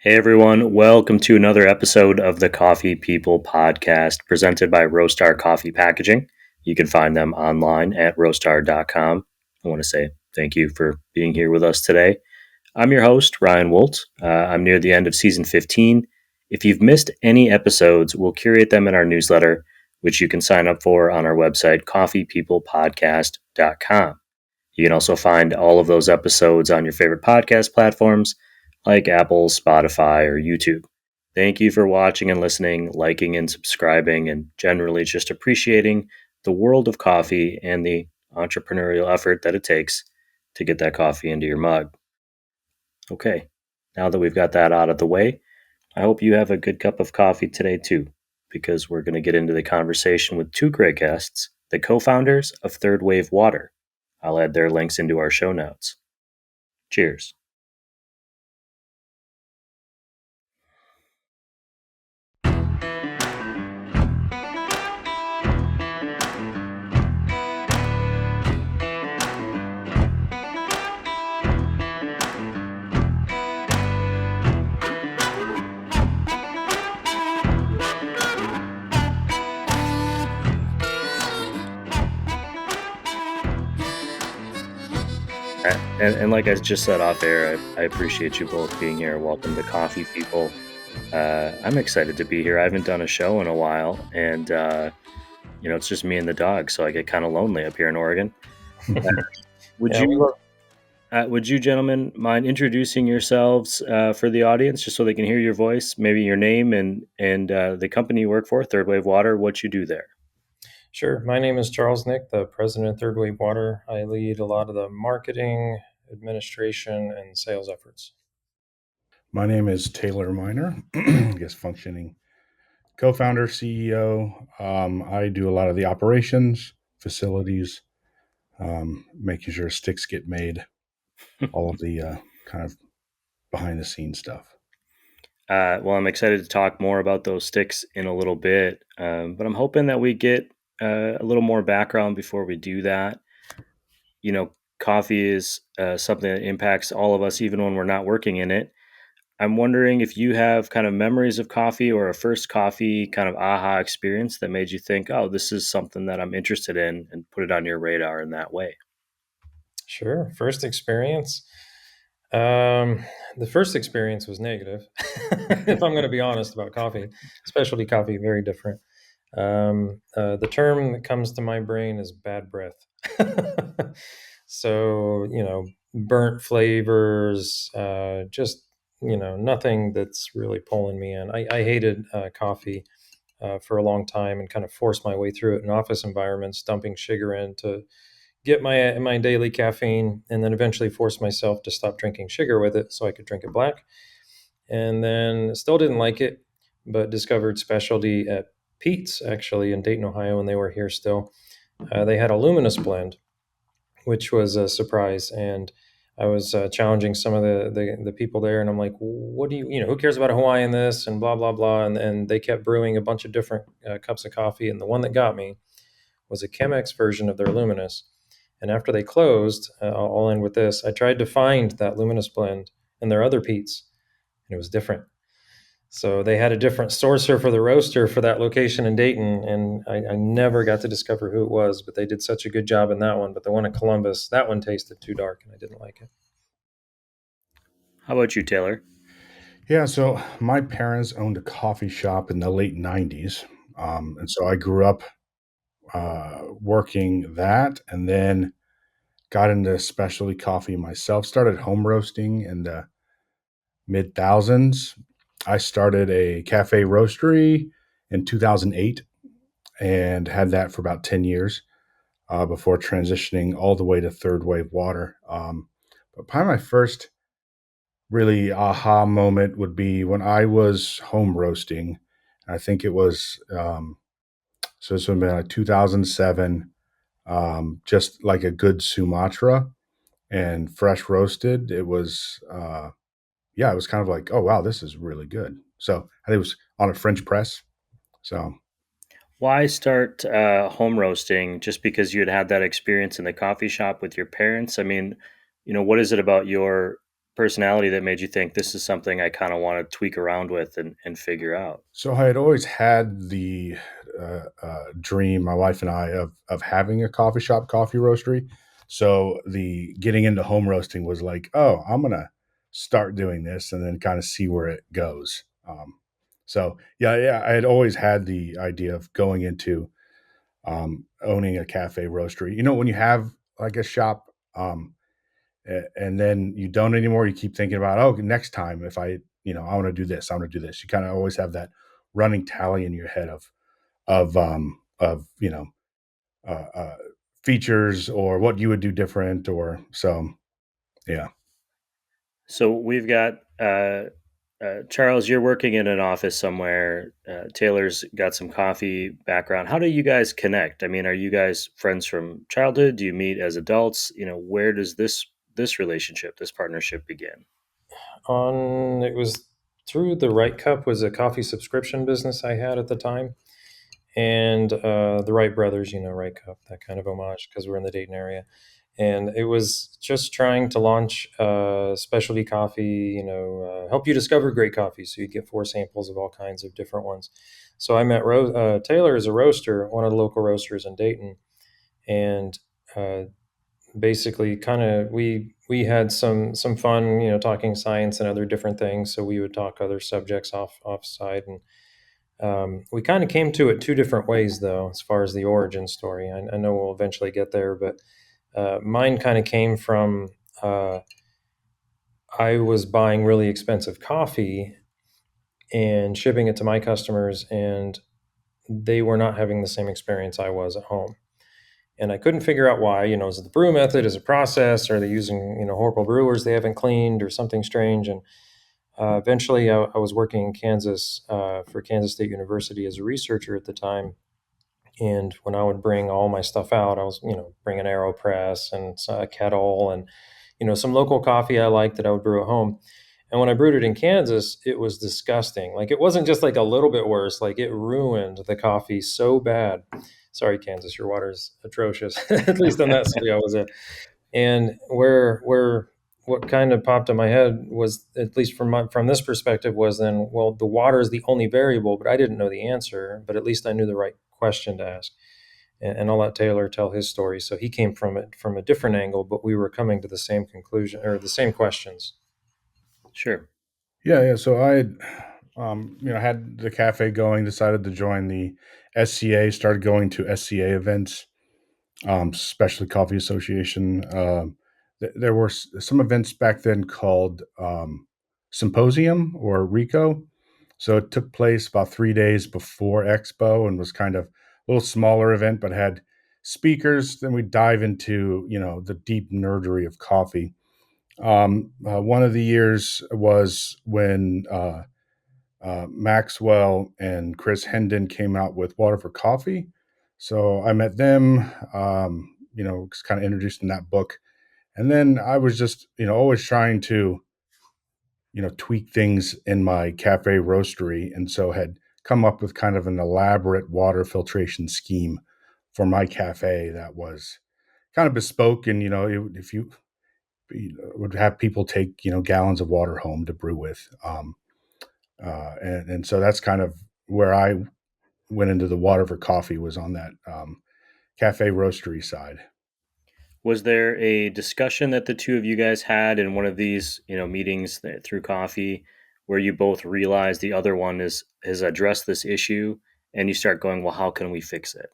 Hey everyone, welcome to another episode of the Coffee People podcast presented by Roastar Coffee Packaging. You can find them online at roastar.com. I want to say thank you for being here with us today. I'm your host, Ryan Woldt. I'm near the end of season 15. If you've missed any episodes, we'll curate them in our newsletter, which you can sign up for on our website, coffeepeoplepodcast.com. You can also find all of those episodes on your favorite podcast platforms like Apple, Spotify, or YouTube. Thank you for watching and listening, liking and subscribing, and generally just appreciating the world of coffee and the entrepreneurial effort that it takes to get that coffee into your mug. Okay, now that we've got that out of the way, I hope you have a good cup of coffee today too, because we're going to get into the conversation with two great guests, the co-founders of Third Wave Water. I'll add their links into our show notes. Cheers. And like I just said off air, I appreciate you both being here. Welcome to Coffee People. I'm excited to be here. I haven't done a show in a while, and it's just me and the dog, so I get kind of lonely up here in Oregon. Would Yeah, you, would you gentlemen mind introducing yourselves for the audience, just so they can hear your voice, maybe your name and the company you work for, Third Wave Water, what you do there? Sure. My name is Charles Nick, the president of Third Wave Water. I lead a lot of the marketing, administration, and sales efforts. My name is Taylor Miner, I guess functioning co-founder, CEO. I do a lot of the operations, facilities, making sure sticks get made, all of the kind of behind the scenes stuff. Well, I'm excited to talk more about those sticks in a little bit, but I'm hoping that we get a little more background before we do that. Coffee is something that impacts all of us, even when we're not working in it. I'm wondering if you have kind of memories of coffee or a first coffee kind of aha experience that made you think, oh, this is something that I'm interested in, and put it on your radar in that way. Sure. First experience. The first experience was negative, if I'm going to be honest about coffee. Specialty coffee, very different. The term that comes to my brain is bad breath. So, burnt flavors, just, nothing that's really pulling me in. I hated coffee for a long time and kind of forced my way through it in office environments, dumping sugar in to get my daily caffeine, and then eventually forced myself to stop drinking sugar with it so I could drink it black. And then still didn't like it, but discovered specialty at Pete's actually in Dayton, Ohio, when they were here still. They had a luminous blend, which was a surprise. And I was challenging some of the people there, and I'm like, what do who cares about a Hawaiian this and blah, blah, blah. And they kept brewing a bunch of different cups of coffee. And the one that got me was a Chemex version of their luminous. And after they closed, I'll end with this. I tried to find that luminous blend in their other Pete's, and it was different. So they had a different sourcer for the roaster for that location in Dayton, and I never got to discover who it was, but they did such a good job in that one. But the one in Columbus, that one tasted too dark, and I didn't like it. How about you, Taylor? Yeah, so my parents owned a coffee shop in the late 90s. And so I grew up working that, and then got into specialty coffee myself, started home roasting in the mid thousands. I started a cafe roastery in 2008 and had that for about 10 years before transitioning all the way to Third Wave Water. But probably my first really aha moment would be when I was home roasting. I think it was, so this would have been like 2007, just like a good Sumatra and fresh roasted. It was, it was kind of like, oh, wow, this is really good. So I think it was on a French press. So Why start home roasting just because you had that experience in the coffee shop with your parents? I mean, what is it about your personality that made you think this is something I kind of want to tweak around with and figure out? So I had always had the dream, my wife and I, of having a coffee shop, coffee roastery. So the getting into home roasting was like, oh, I'm gonna start doing this and then kind of see where it goes. So yeah, I had always had the idea of going into owning a cafe roastery. You know, when you have like a shop, and then you don't anymore, you keep thinking about, oh, next time if I, I want to do this, I want to do this. You kind of always have that running tally in your head of uh, uh, features or what you would do different, or so. Yeah. So we've got Charles. You're working in an office somewhere. Taylor's got some coffee background. How do you guys connect? I mean, are you guys friends from childhood? Do you meet as adults? Where does this relationship, this partnership begin? It was through the Right Cup, was a coffee subscription business I had at the time, and the Wright brothers, Right Cup, that kind of homage because we're in the Dayton area. And it was just trying to launch specialty coffee, help you discover great coffee. So you get 4 samples of all kinds of different ones. So I met Taylor as a roaster, one of the local roasters in Dayton, and uh, basically, kind of we had some fun, talking science and other different things. So we would talk other subjects offside, and we kind of came to it 2 different ways, though, as far as the origin story. I know we'll eventually get there, but mine kind of came from I was buying really expensive coffee and shipping it to my customers, and they were not having the same experience I was at home. And I couldn't figure out why. Is it the brew method? Is it process? Are they using horrible brewers they haven't cleaned or something strange? And eventually, I was working in Kansas for Kansas State University as a researcher at the time. And when I would bring all my stuff out, I was, bring an AeroPress and a kettle and, some local coffee I liked that I would brew at home. And when I brewed it in Kansas, it was disgusting. Like, it wasn't just like a little bit worse, like it ruined the coffee so bad. Sorry, Kansas, your water's atrocious. At least on that city I was at. And where what kind of popped in my head was, at least from this perspective, was then, well, the water is the only variable, but I didn't know the answer, but at least I knew the right question to ask. And I'll let Taylor tell his story. So he came from it from a different angle, but we were coming to the same conclusion or the same questions. Sure. Yeah. So I had, had the cafe going, decided to join the SCA, started going to SCA events, especially Coffee Association. There were some events back then called Symposium or RICO. So it took place about 3 days before Expo and was kind of a little smaller event, but had speakers. Then we dive into, the deep nerdery of coffee. One of the years was when Maxwell and Chris Hendon came out with Water for Coffee. So I met them, was kind of introduced in that book. And then I was just, always trying to, tweak things in my cafe roastery. And so had come up with kind of an elaborate water filtration scheme for my cafe that was kind of bespoke. And, if would have people take, gallons of water home to brew with. And so that's kind of where I went into the water for coffee, was on that cafe roastery side. Was there a discussion that the two of you guys had in one of these, meetings through coffee, where you both realize the other one has addressed this issue, and you start going, well, how can we fix it?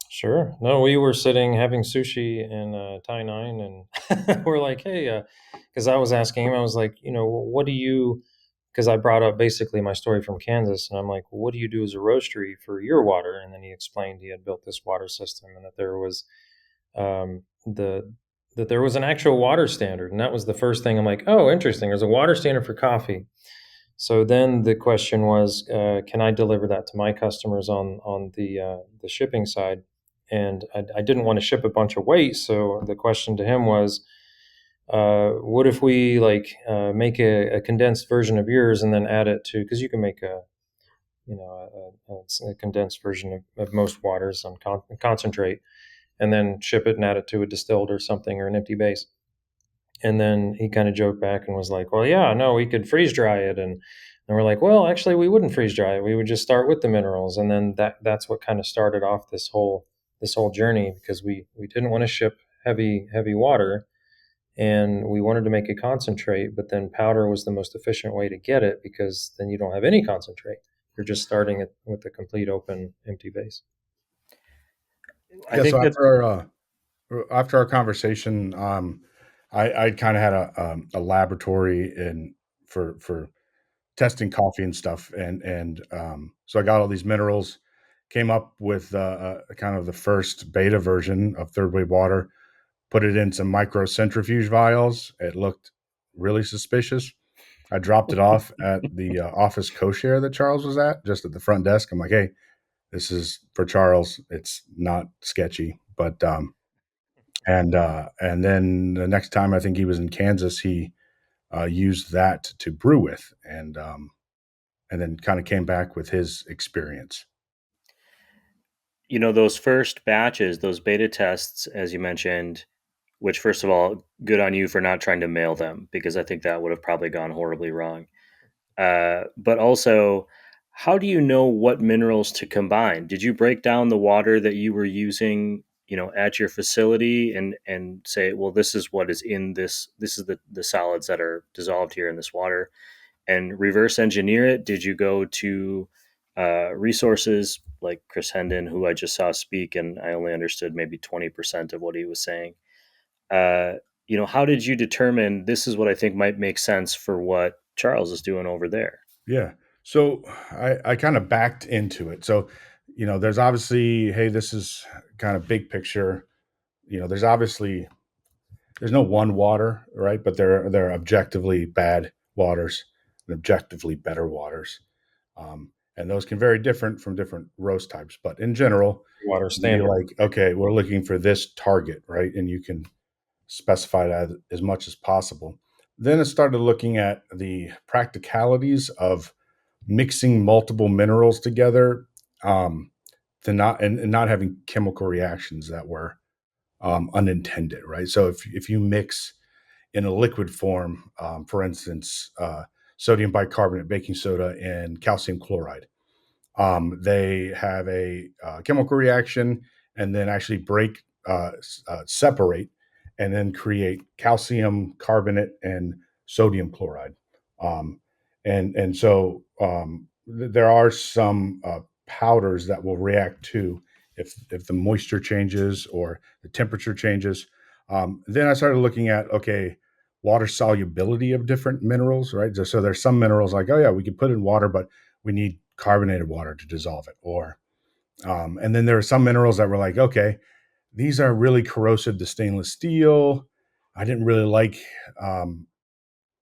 Sure. No, we were sitting having sushi in Thai Nine, and we're like, hey, because I was asking him, I was like, what do you? Because I brought up basically my story from Kansas, and I'm like, well, what do you do as a roastery for your water? And then he explained he had built this water system, and that there was the that there was an actual water standard, and that was the first thing. I'm like, oh, interesting. There's a water standard for coffee. So then the question was, can I deliver that to my customers on the shipping side? And I didn't want to ship a bunch of weight, so the question to him was, what if we make a condensed version of yours and then add it to, because you can make a a condensed version of most waters on concentrate, and then ship it and add it to a distilled or something, or an empty base. And then he kind of joked back and was like, well, yeah, no, we could freeze dry it. And we're like, well, actually, we wouldn't freeze dry it. We would just start with the minerals. And then that's what kind of started off this whole journey, because we didn't want to ship heavy water, and we wanted to make a concentrate, but then powder was the most efficient way to get it, because then you don't have any concentrate. You're just starting it with a complete open empty base. I Yeah. So think that after our conversation, I kind of had a laboratory in for testing coffee and stuff, and so I got all these minerals, came up with kind of the first beta version of third wave water, put it in some micro centrifuge vials. It looked really suspicious. I dropped it off at the office co-share that Charles was at, just at the front desk. I'm like, hey, this is for Charles. It's not sketchy, but and then the next time I think he was in Kansas, he used that to brew with, and then kind of came back with his experience. those first batches, those beta tests, as you mentioned, which first of all, good on you for not trying to mail them, because I think that would have probably gone horribly wrong. But also, how do you know what minerals to combine? Did you break down the water that you were using, at your facility, and say, well, this is what is in this. This is the solids that are dissolved here in this water, and reverse engineer it? Did you go to resources like Chris Hendon, who I just saw speak, and I only understood maybe 20% of what he was saying? Uh, how did you determine this is what I think might make sense for what Charles is doing over there? Yeah. So I kind of backed into it. So, there's obviously, hey, this is kind of big picture. There's obviously there's no one water, right? But there are objectively bad waters and objectively better waters, and those can vary different from different roast types. But in general, Water you're standard. like, okay, we're looking for this target, right? And you can specify that as much as possible. Then I started looking at the practicalities of mixing multiple minerals together, to not and not having chemical reactions that were unintended, right? So if you mix in a liquid form, for instance, sodium bicarbonate, baking soda, and calcium chloride, they have a chemical reaction and then actually break, separate, and then create calcium carbonate and sodium chloride. Um, and so there are some powders that will react to if the moisture changes or the temperature changes. Then I started looking at, okay, water solubility of different minerals, right? So there's some minerals like, oh yeah, we can put in water, but we need carbonated water to dissolve it. Or and then there are some minerals that were like, okay, these are really corrosive to stainless steel. I didn't really um,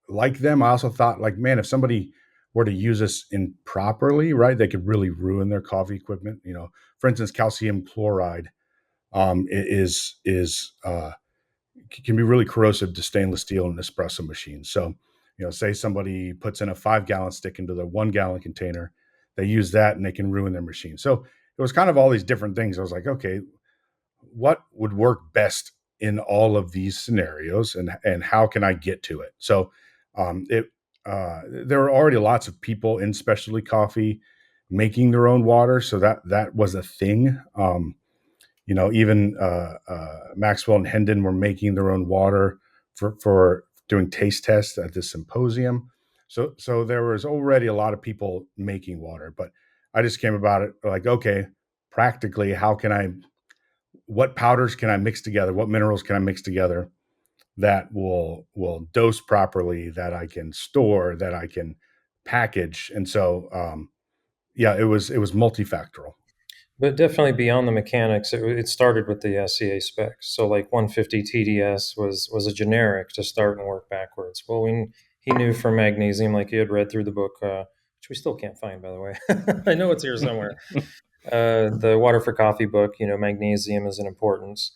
like them. I also thought, like, man, if somebody were to use this improperly, right, they could really ruin their coffee equipment. For instance, calcium chloride is can be really corrosive to stainless steel and espresso machines. So, say somebody puts in a 5 gallon stick into the 1 gallon container, they use that and they can ruin their machine. So it was kind of all these different things. I was like, okay, what would work best in all of these scenarios, and how can I get to it? So it there were already lots of people in specialty coffee making their own water, so that was a thing. Even Maxwell and Hendon were making their own water for doing taste tests at this symposium. So there was already a lot of people making water, but I just came about it like, okay, practically, what powders can I mix together? What minerals can I mix together that will dose properly, that I can store, that I can package? And so, yeah, it was multifactorial. But definitely beyond the mechanics, it started with the SCA specs. So like 150 TDS was a generic to start and work backwards. Well, he knew from magnesium, like he had read through the book, which we still can't find, by the way. I know it's here somewhere. The Water for Coffee book, magnesium is an importance.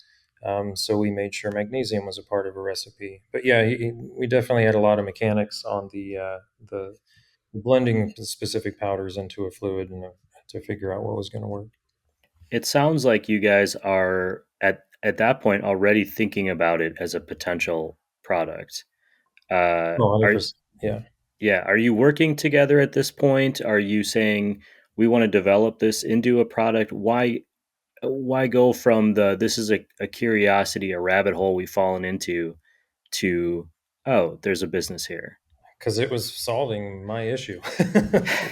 So we made sure magnesium was a part of a recipe. But yeah, we definitely had a lot of mechanics on the blending specific powders into a fluid, and to figure out what was going to work. It sounds like you guys are at that point already thinking about it as a potential product. Oh, Are 100%. Yeah. Yeah, are you working together at this point? Are you saying we want to develop this into a product? Why go from the this is a curiosity, a rabbit hole we've fallen into to oh, there's a business here. Because it was solving my issue.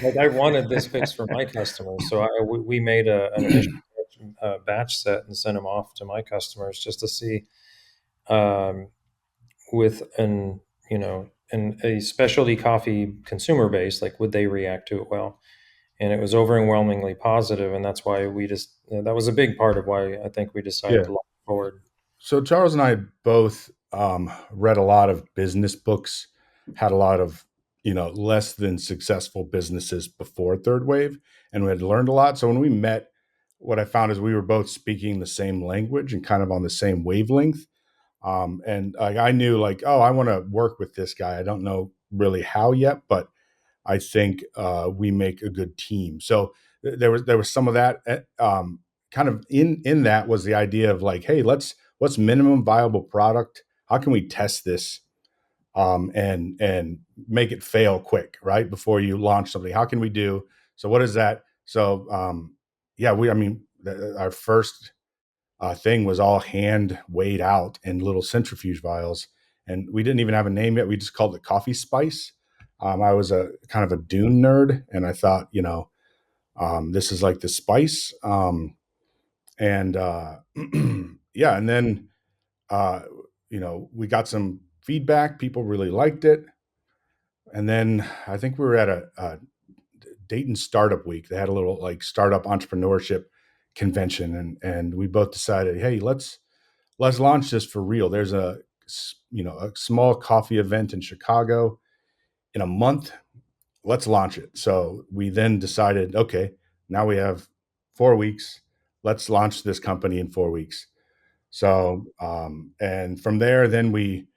Like I wanted this fixed for my customers, so we made an initial batch set and sent them off to my customers just to see, um, with an a specialty coffee consumer base, like would they react to it well? And it was overwhelmingly positive, and that's why that was a big part of why I think we decided Yeah. to launch forward. So Charles and I both read a lot of business books, had a lot of less than successful businesses before third wave, and we had learned a lot. So when we met, what I found is we were both speaking the same language and kind of on the same wavelength. And like I knew, like, oh, I want to work with this guy. I don't know really how yet, but I think we make a good team. So there was some of that. Kind of in that was the idea of like, hey, what's minimum viable product? How can we test this and make it fail quick, right, before you launch something? How can we do? So what is that? So yeah, our first thing was all hand weighed out in little centrifuge vials, and we didn't even have a name yet. We just called it Coffee Spice. I was a kind of a Dune nerd, and I thought, this is like the spice, and yeah, and then uh, we got some feedback. People really liked it, and then I think we were at a Dayton Startup Week. They had a little like startup entrepreneurship convention, and we both decided, hey, let's launch this for real. There's a small coffee event in Chicago in a month. Let's launch it. So we then decided, okay, now we have 4 weeks. Let's launch this company in 4 weeks. So and from there, then we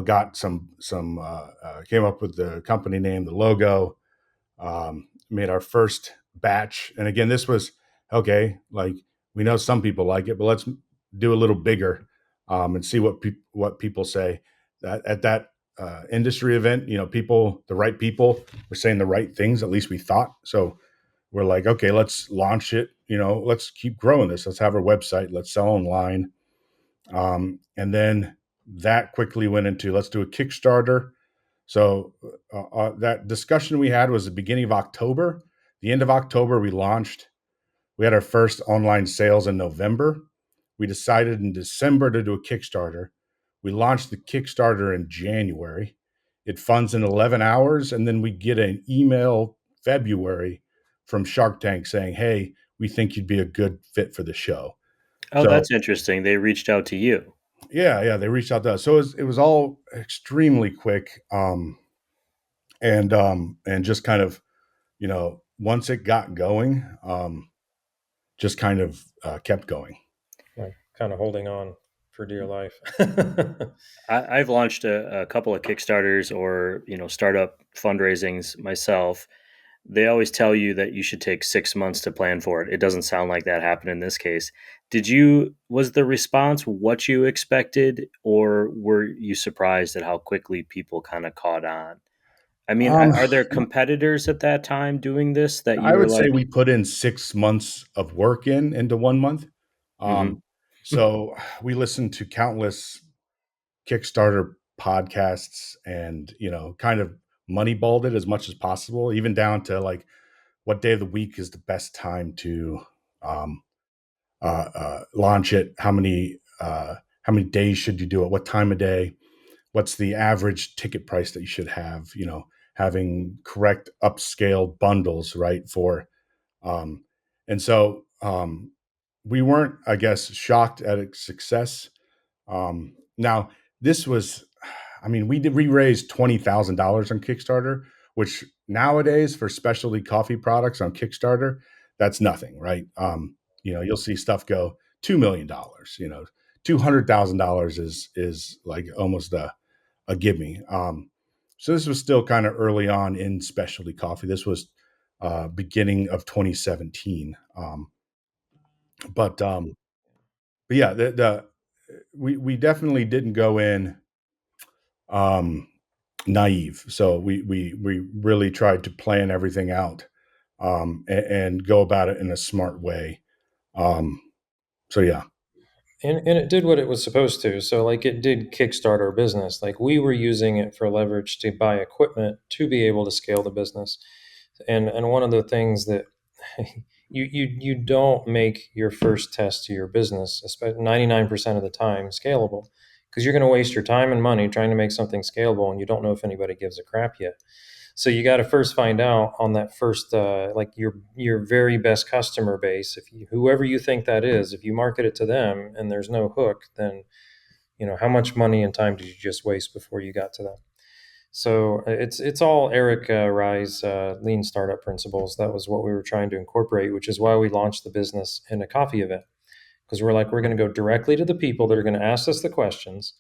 got came up with the company name, the logo, made our first batch. And again, this was okay. Like we know some people like it, but let's do a little bigger and see what people say. At that industry event, the right people were saying the right things. At least we thought. So we're like, okay, let's launch it. Let's keep growing this. Let's have our website. Let's sell online. And then that quickly went into let's do a Kickstarter. So that discussion we had was the beginning of October. The end of October, we launched. We had our first online sales in November. We decided in December to do a Kickstarter. We launched the Kickstarter in January. It funds in 11 hours, and then we get an email February from Shark Tank saying, "Hey, we think you'd be a good fit for the show." Oh, So that's interesting. They reached out to you. yeah, they reached out to us. So it was all extremely quick, and just kind of once it got going, just kind of kept going. Like kind of holding on for dear life. I've launched a couple of Kickstarters or startup fundraisings myself. They always tell you that you should take 6 months to plan for it. It doesn't sound like that happened in this case. Was the response what you expected, or were you surprised at how quickly people kind of caught on? I mean, Um, are there competitors at that time doing this that you I were would say like, we put in 6 months of work into 1 month. hmm So we listened to countless Kickstarter podcasts and kind of moneyballed it as much as possible, even down to like what day of the week is the best time to um, launch it. How many days should you do it? What time of day? What's the average ticket price that you should have? Having correct upscaled bundles, right? Um, and so we weren't, I guess, shocked at its success. Now this was, I mean, we raised $20,000 on Kickstarter, which nowadays for specialty coffee products on Kickstarter, that's nothing, right? You'll see stuff go $2 million. $200,000 is like almost a gimme. So this was still kind of early on in specialty coffee. This was beginning of 2017. But but yeah, we definitely didn't go in um, naive. So we really tried to plan everything out, and go about it in a smart way. Um, so yeah. And it did what it was supposed to. So like it did kickstart our business. Like we were using it for leverage to buy equipment to be able to scale the business. And one of the things that you don't make your first test to your business, especially 99% of the time, scalable, because you're going to waste your time and money trying to make something scalable and you don't know if anybody gives a crap yet. So you got to first find out on that first, like your very best customer base. If you, whoever you think that is, if you market it to them and there's no hook, then how much money and time did you just waste before you got to them? So it's all Eric Rye's lean startup principles. That was what we were trying to incorporate, which is why we launched the business in a coffee event, because we're like, we're going to go directly to the people that are going to ask us the questions,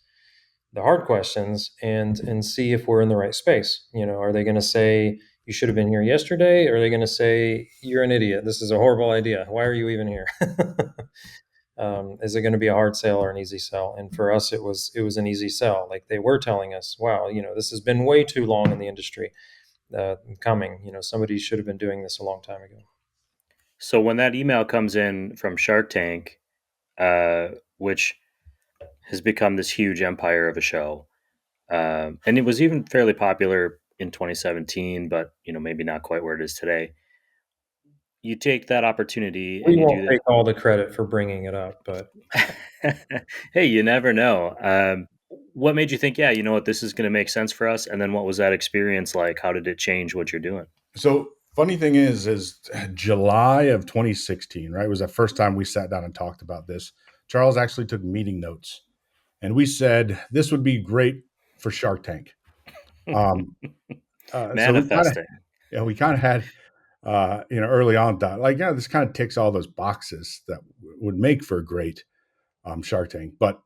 the hard questions, and see if we're in the right space. Are they going to say you should have been here yesterday, or are they going to say you're an idiot, this is a horrible idea, why are you even here? Is it going to be a hard sell or an easy sell? And for us, it was an easy sell. Like they were telling us, wow, this has been way too long in the industry coming. Somebody should have been doing this a long time ago. So when that email comes in from Shark Tank, which has become this huge empire of a show, and it was even fairly popular in 2017, but maybe not quite where it is today. You take that opportunity We and you won't do take all the credit for bringing it up, but that. Hey, you never know. What made you think, yeah, you know what, this is going to make sense for us? And then what was that experience like? How did it change what you're doing? So funny thing is July of 2016, right? It was the first time we sat down and talked about this. Charles actually took meeting notes, and we said this would be great for Shark Tank. Um, so Manifesting. we kind of had, early on thought like, yeah, this kind of ticks all those boxes that would make for a great Shark Tank. But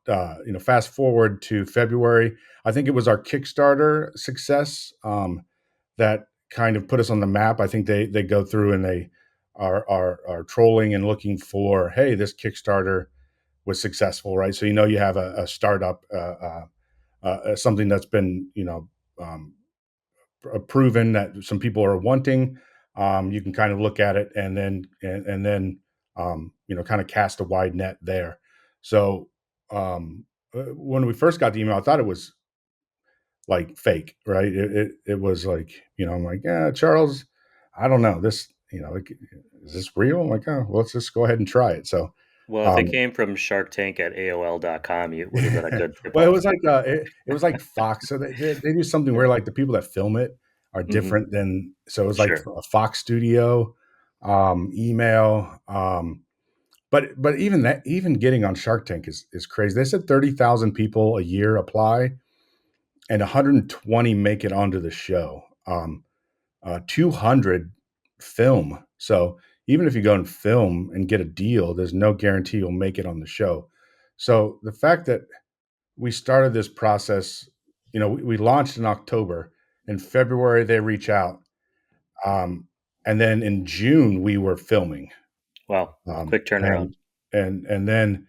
fast forward to February, I think it was our Kickstarter success that kind of put us on the map. I think they go through and they are trolling and looking for, hey, this Kickstarter was successful, right? So you have a startup, something that's been um, proven that some people are wanting. You can kind of look at it and then kind of cast a wide net there. So when we first got the email, I thought it was like fake, right? It was like, I'm like, yeah, Charles, I don't know this, like, is this real? I'm like, oh, well, let's just go ahead and try it. So, Well, if it um, came from Shark Tank at AOL.com, it would have been a good tip well, it off. was like it was like Fox. So they do something where like the people that film it are Hmm. different than. So it was like Sure. a Fox studio, email. But even getting on Shark Tank is crazy. They said 30,000 people a year apply, and 120 make it onto the show. 200 film. So even if you go and film and get a deal, there's no guarantee you'll make it on the show. So the fact that we started this process, we launched in October. In February, they reach out. And then in June, we were filming. Well, quick turnaround. And then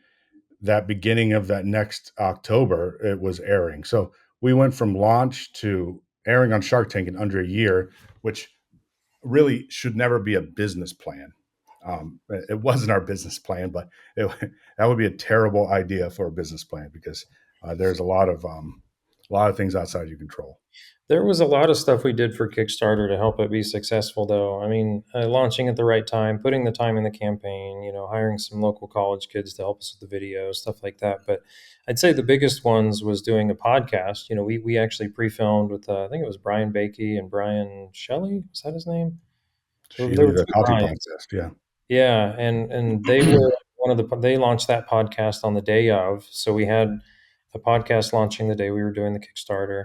that beginning of that next October, it was airing. So we went from launch to airing on Shark Tank in under a year, which really should never be a business plan. It wasn't our business plan, but that would be a terrible idea for a business plan because there's a lot of things outside your control. there was a lot of stuff we did for Kickstarter to help it be successful, though. I mean, launching at the right time, putting the time in the campaign, hiring some local college kids to help us with the video, stuff like that. But I'd say the biggest ones was doing a podcast. We actually pre-filmed with, I think it was Brian Bakey and Brian Shelley. Is that his name? There Sheely, were the two coffee Brians. podcast. Yeah. Yeah, and they were they launched that podcast on the day of. So we had a podcast launching the day we were doing the Kickstarter.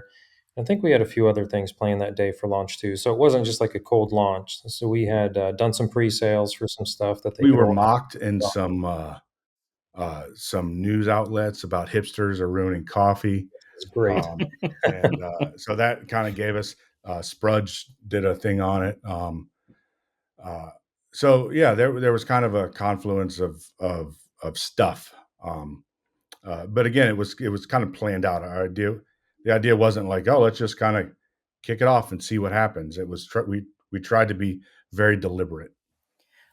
I think we had a few other things planned that day for launch too. So it wasn't just like a cold launch. So we had done some pre-sales for some stuff that they We could were order. mocked in some news outlets about hipsters are ruining coffee. It's great. And so that kind of gave us, Sprudge did a thing on it. Uh, so yeah, there was kind of a confluence of stuff. But again, it was kind of planned out. Our idea, the idea wasn't like, oh, let's just kind of kick it off and see what happens. It was we tried to be very deliberate.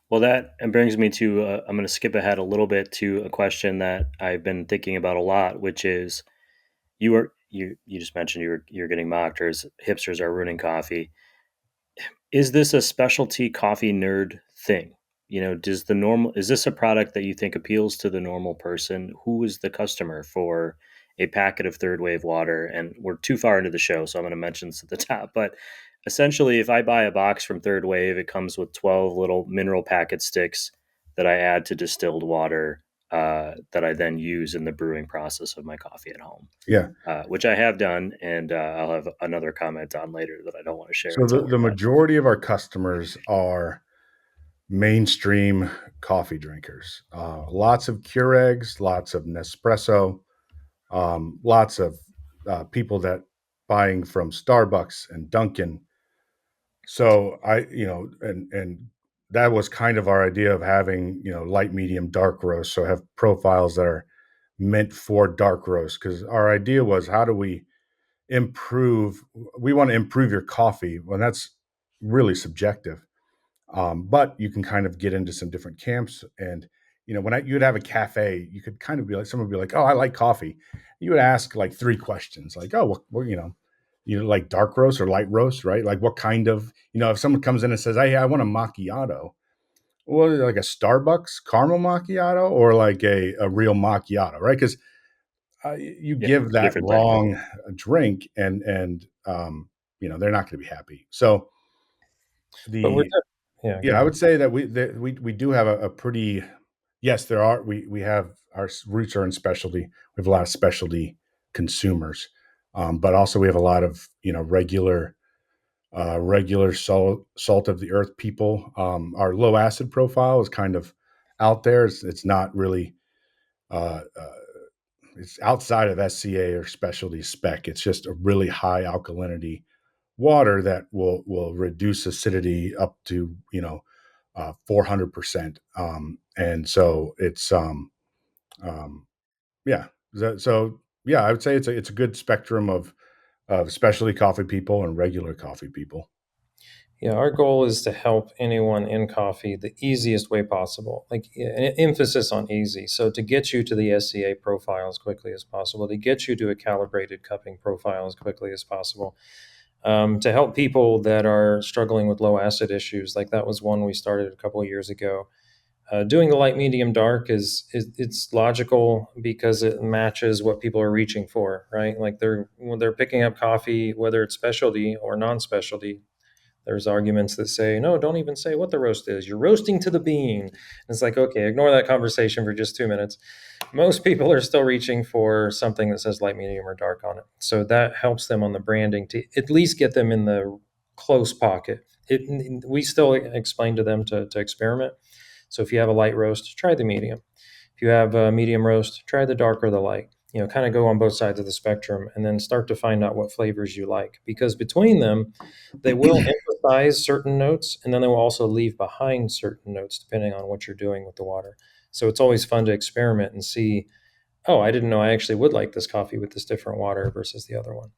Well, that and brings me to I'm going to skip ahead a little bit to a question that I've been thinking about a lot, which is you just mentioned you're getting mocked as hipsters are ruining coffee. Is this a specialty coffee nerd thing? Does the normal is this a product that you think appeals to the normal person? Who is the customer for a packet of third wave water? And we're too far into the show, so I'm going to mention this at the top. But essentially, if I buy a box from Third Wave, it comes with 12 little mineral packet sticks that I add to distilled water that I then use in the brewing process of my coffee at home, Yeah. which I have done, and I'll have another comment on later that I don't want to share So until the we're done. majority of our customers are mainstream coffee drinkers. Lots of Keurigs, lots of Nespresso, lots of people that buying from Starbucks and Dunkin'. So and that was kind of our idea of having, light, medium, dark roast. So have profiles that are meant for dark roast, because our idea was, how do we improve? We want to improve your coffee. Well, that's really subjective. But you can kind of get into some different camps. And, when you'd have a cafe, you could kind of be like, someone would be like, oh, I like coffee. You would ask like three questions, like, oh, well, you like dark roast or light roast, right? Like what kind of, if someone comes in and says, hey, I want a macchiato, well, like a Starbucks caramel macchiato or like a real macchiato, right? Because you Yeah, give it's a that different thing. wrong drink and they're not going to be happy. So But we're the yeah, go yeah, I ahead. would say that we do have a pretty, yes, there are, we have, our roots are in specialty. We have a lot of specialty consumers, but also we have a lot of, regular salt of the earth people. Our low acid profile is kind of out there. It's not really, uh, uh, it's outside of SCA or specialty spec. It's just a really high alkalinity water that will reduce acidity up to 400%. And so it's um, yeah. So yeah, I would say it's a good spectrum of specialty coffee people and regular coffee people. Yeah, our goal is to help anyone in coffee the easiest way possible, like an emphasis on easy. So to get you to the SCA profile as quickly as possible, to get you to a calibrated cupping profile as quickly as possible, to help people that are struggling with low acid issues. Like that was one we started a couple of years ago. Doing the light, medium, dark is it's logical because it matches what people are reaching for, right? Like when they're picking up coffee, whether it's specialty or non-specialty. There's arguments that say, no, don't even say what the roast is. You're roasting to the bean. And it's like, okay, ignore that conversation for just 2 minutes. Most people are still reaching for something that says light, medium, or dark on it. So that helps them on the branding to at least get them in the close pocket. We still explain to them to experiment. So if you have a light roast, try the medium. If you have a medium roast, try the dark or the light. Kind of go on both sides of the spectrum and then start to find out what flavors you like. Because between them, they will emphasize certain notes and then they will also leave behind certain notes depending on what you're doing with the water. So it's always fun to experiment and see, oh, I didn't know I actually would like this coffee with this different water versus the other one.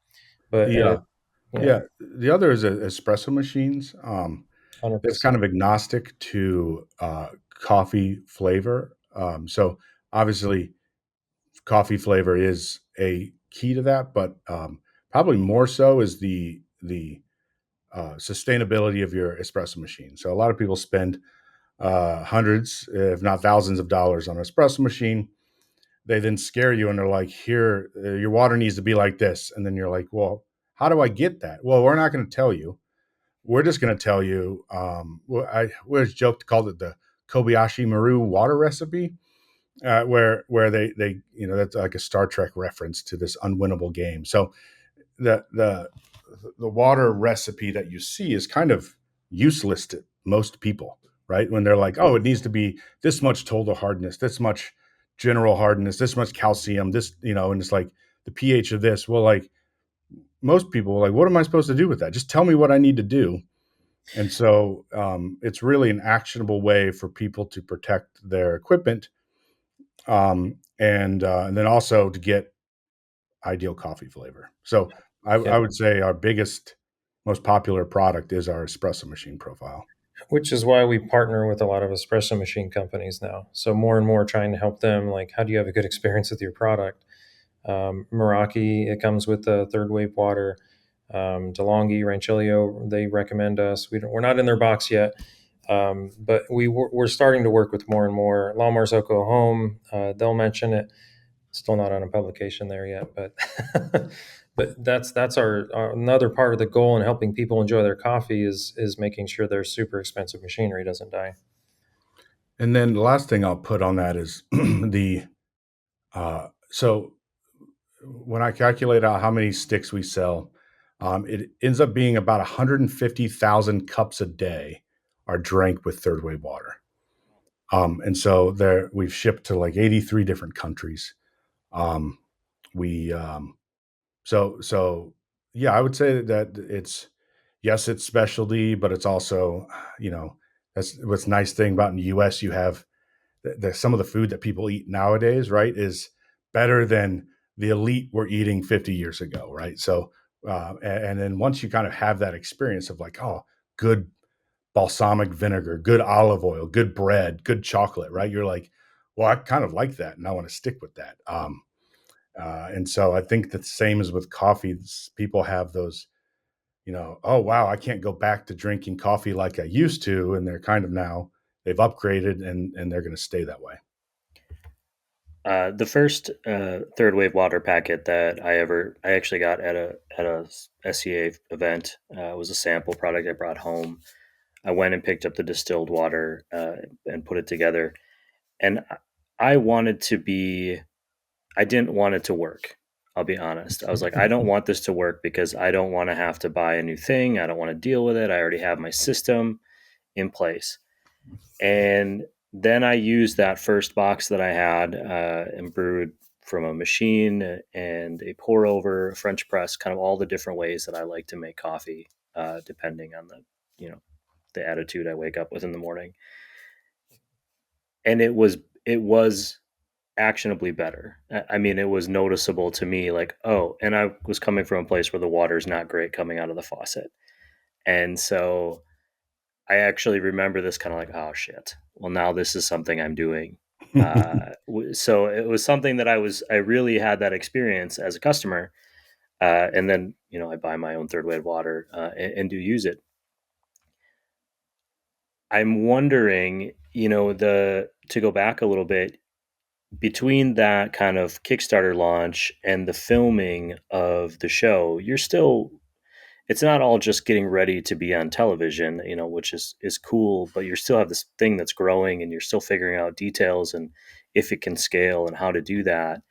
But The yeah, Yeah, the other is espresso machines. That's kind 100%. of agnostic to coffee flavor. So obviously, coffee flavor is a key to that, but probably more so is the sustainability of your espresso machine. So a lot of people spend hundreds, if not thousands, of dollars on an espresso machine. They then scare you, and they're like, "Here, your water needs to be like this," and then you're like, "Well, how do I get that?" Well, we're not going to tell you. We're just going to tell you. We always joked, called it the Kobayashi Maru water recipe, where they that's like a Star Trek reference to this unwinnable game. So the the water recipe that you see is kind of useless to most people, right? When they're like, oh, it needs to be this much total hardness, this much general hardness, this much calcium, this, and it's like the pH of this. Well, like most people are like, what am I supposed to do with that? Just tell me what I need to do. And so it's really an actionable way for people to protect their equipment, and then also to get ideal coffee flavor. So Yeah, I would say our biggest, most popular product is our espresso machine profile. which is why we partner with a lot of espresso machine companies now. So more and more trying to help them, like, how do you have a good experience with your product? Meraki, it comes with the third wave water. DeLonghi, Rancilio, they recommend us. We're not in their box yet, but we're starting to work with more and more. La Marzocco Home, they'll mention it. Still not on a publication there yet, but but that's our another part of the goal in helping people enjoy their coffee is making sure their super expensive machinery doesn't die. And then the last thing I'll put on that is the so when I calculate out how many sticks we sell, it ends up being about 150,000 cups a day are drank with third wave water. And so there we've shipped to like 83 different countries. Um, we so yeah, I would say that it's yes, it's specialty, but it's also, you know, that's what's nice thing about in the US. You have some of the food that people eat nowadays, right, is better than the elite were eating 50 years ago, right? So, and then once you kind of have that experience of like, oh, good balsamic vinegar, good olive oil, good bread, good chocolate, right? You're like, well, I kind of like that, and I want to stick with that. And so I think the same as with coffee. People have those, you know, oh wow, I can't go back to drinking coffee like I used to, and they're kind of now they've upgraded and they're going to stay that way. The first third wave water packet that I actually got at a SCA event was a sample product I brought home. I went and picked up the distilled water and put it together, and I wanted to be. I didn't want it to work. I'll be honest. I was like, I don't want this to work because I don't want to have to buy a new thing. I don't want to deal with it. I already have my system in place. And then I used that first box that I had and brewed from a machine and a pour over, a French press, kind of all the different ways that I like to make coffee, depending on you know, the attitude I wake up with in the morning. And it was actionably better. I mean, it was noticeable to me, like, oh, and I was coming from a place where the water's not great coming out of the faucet. And so I actually remember this kind of like, oh shit. Well, now this is something I'm doing. So it was something that I really had that experience as a customer. And then, I buy my own third wave water and do use it. I'm wondering, to go back a little bit, between that kind of Kickstarter launch and the filming of the show, it's not all just getting ready to be on television, which is cool, but you still have this thing that's growing and you're still figuring out details and if it can scale and how to do that.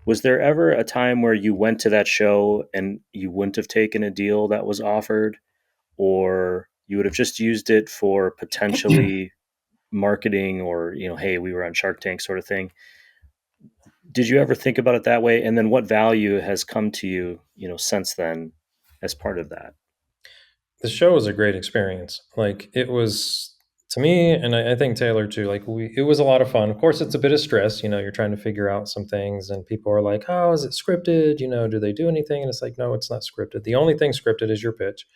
Was there ever a time where you went to that show and you wouldn't have taken a deal that was offered, or you would have just used it for potentially marketing, or, hey, we were on Shark Tank sort of thing? Did you ever think about it that way? And then what value has come to you, since then as part of that? The show was a great experience. Like, it was to me, and I think Taylor too. Like, it was a lot of fun. Of course, it's a bit of stress. You're trying to figure out some things, and people are like, "Oh, is it scripted? Do they do anything?" And it's like, no, it's not scripted. The only thing scripted is your pitch,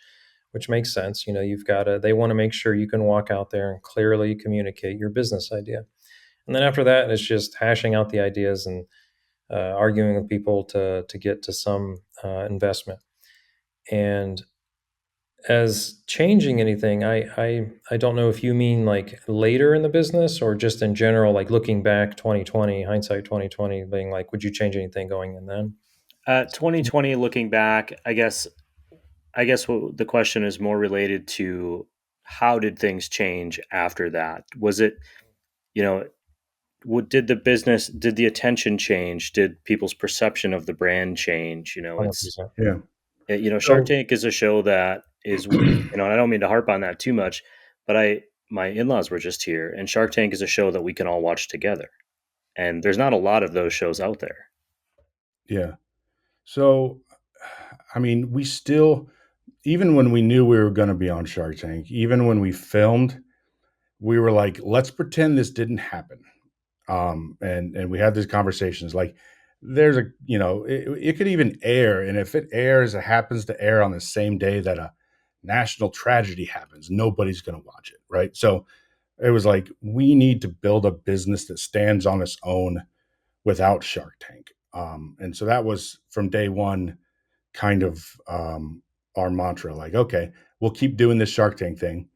which makes sense. You've got to. They want to make sure you can walk out there and clearly communicate your business idea. And then after that, it's just hashing out the ideas and arguing with people to get to some investment. And as changing anything, I don't know if you mean like later in the business or just in general, like looking back 2020, hindsight 2020, being like, would you change anything going in then? 2020, looking back, I guess what the question is more related to, how did things change after that? Was it, you know, did the attention change? Did people's perception of the brand change? 100%. Yeah. Shark So Tank is a show that is, and I don't mean to harp on that too much, but my in-laws were just here, and Shark Tank is a show that we can all watch together. And there's not a lot of those shows out there. Yeah. So, I mean, we still, even when we knew we were going to be on Shark Tank, even when we filmed, we were like, let's pretend this didn't happen. And we had these conversations like, there's a, it could even air. And if it airs, it happens to air on the same day that a national tragedy happens, nobody's going to watch it. Right. So it was like, we need to build a business that stands on its own without Shark Tank. And so that was from day one kind of our mantra, like, okay, we'll keep doing this Shark Tank thing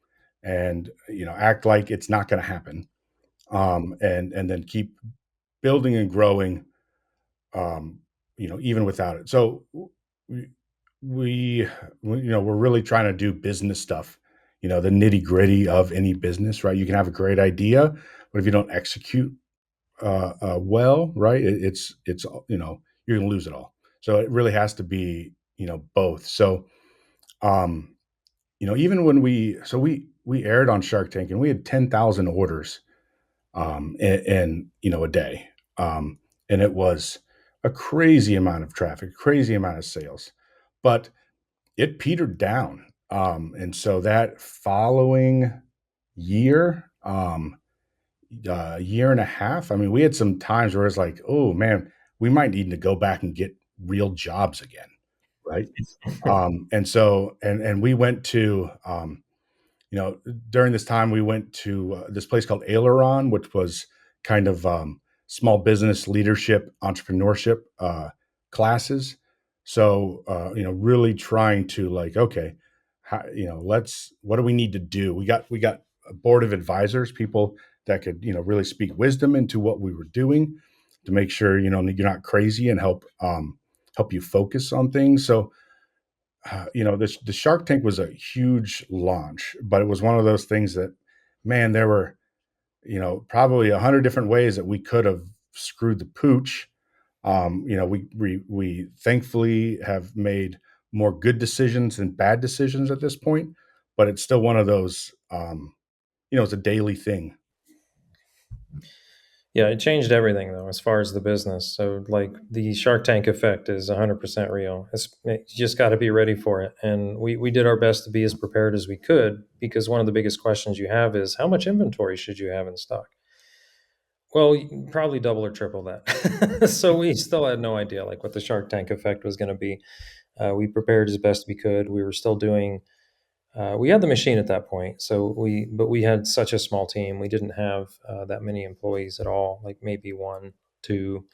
and, act like it's not going to happen. And then keep building and growing, even without it. So we, we're really trying to do business stuff, the nitty gritty of any business, right? You can have a great idea, but if you don't execute well, right, it's you're going to lose it all. So it really has to be, both. So, even when we aired on Shark Tank and we had 10,000 orders, in a day, and it was a crazy amount of traffic, crazy amount of sales, but it petered down. And so that following year, year and a half, I mean, we had some times where it's like, oh man, we might need to go back and get real jobs again, right? And so, and we went to, during this time, we went to this place called Aileron, which was kind of small business leadership, entrepreneurship classes. So, really trying to, like, okay, how, what do we need to do? We got a board of advisors, people that could, really speak wisdom into what we were doing to make sure, you're not crazy, and help you focus on things. So, the Shark Tank was a huge launch, but it was one of those things that, man, there were, probably 100 different ways that we could have screwed the pooch. We thankfully have made more good decisions than bad decisions at this point, but it's still one of those, it's a daily thing. Yeah, it changed everything though, as far as the business. So, like, the Shark Tank effect is 100% real. You just got to be ready for it. And we did our best to be as prepared as we could, because one of the biggest questions you have is, how much inventory should you have in stock? Well, probably double or triple that. So we still had no idea like what the Shark Tank effect was going to be. We prepared as best we could. We were still doing. We had the machine at that point, but we had such a small team. We didn't have that many employees at all, like maybe one, two.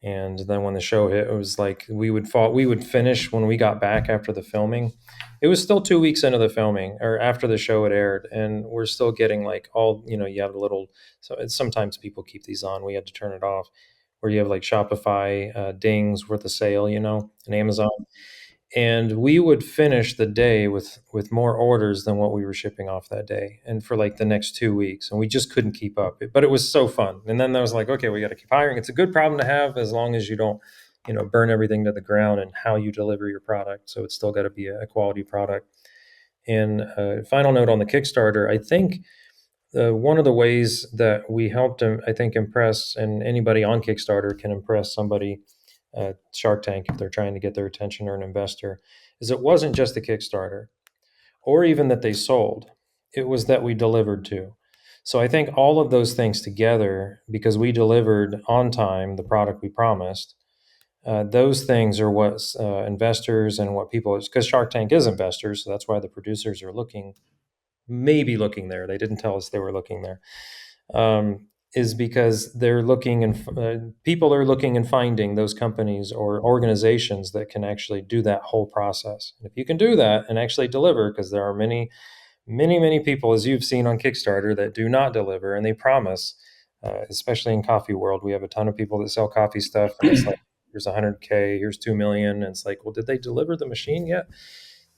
And then when the show hit, it was like we would finish when we got back after the filming. It was still 2 weeks into the filming or after the show had aired, and we're still getting like all, you have a little. So sometimes people keep these on. We had to turn it off, where you have like Shopify dings worth a sale, and Amazon. And we would finish the day with more orders than what we were shipping off that day, and for like the next 2 weeks, and we just couldn't keep up. But it was so fun. And then I was like, okay, we got to keep hiring. It's a good problem to have, as long as you don't burn everything to the ground and how you deliver your product. So it's still got to be a quality product. And final note on the Kickstarter, I think one of the ways that we helped him, I think, impress, and anybody on Kickstarter can impress somebody at Shark Tank if they're trying to get their attention, or an investor, is it wasn't just the Kickstarter or even that they sold, it was that we delivered too. So I think all of those things together, because we delivered on time the product we promised, those things are what investors and what people, because Shark Tank is investors, so that's why the producers are maybe looking there. They didn't tell us they were looking there. Is because they're looking, and people are looking and finding those companies or organizations that can actually do that whole process. And if you can do that and actually deliver, because there are many, many, many people, as you've seen on Kickstarter, that do not deliver, and they promise, especially in coffee world, we have a ton of people that sell coffee stuff, and it's like, here's 100K, here's 2 million. And it's like, well, did they deliver the machine yet?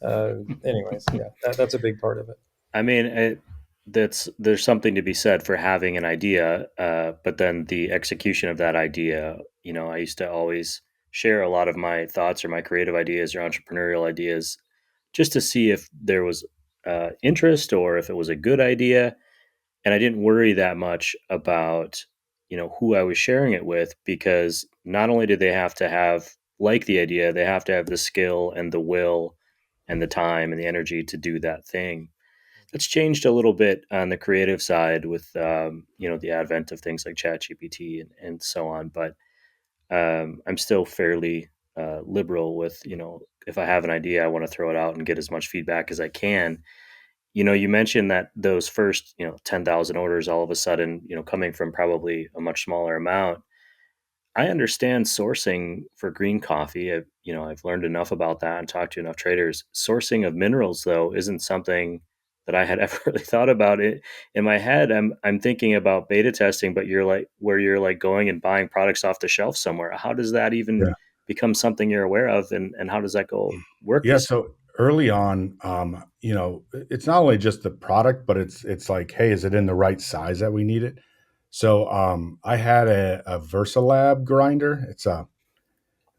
Anyways, yeah, that's a big part of it. I mean, there's something to be said for having an idea, but then the execution of that idea. I used to always share a lot of my thoughts or my creative ideas or entrepreneurial ideas, just to see if there was interest or if it was a good idea, and I didn't worry that much about who I was sharing it with, because not only did they have to have like the idea, they have to have the skill and the will and the time and the energy to do that thing. That's changed a little bit on the creative side with the advent of things like ChatGPT and so on. But I'm still fairly liberal with, if I have an idea, I want to throw it out and get as much feedback as I can. You mentioned that those first, 10,000 orders all of a sudden, coming from probably a much smaller amount. I understand sourcing for green coffee. I've learned enough about that and talked to enough traders. Sourcing of minerals, though, isn't something that I had ever really thought about. It in my head. I'm thinking about beta testing, but you're like going and buying products off the shelf somewhere. How does that even Yeah. become something you're aware of, and how does that go work Yeah. this? So early on, it's not only just the product, but it's like, hey, is it in the right size that we need it? So I had a VersaLab grinder. It's a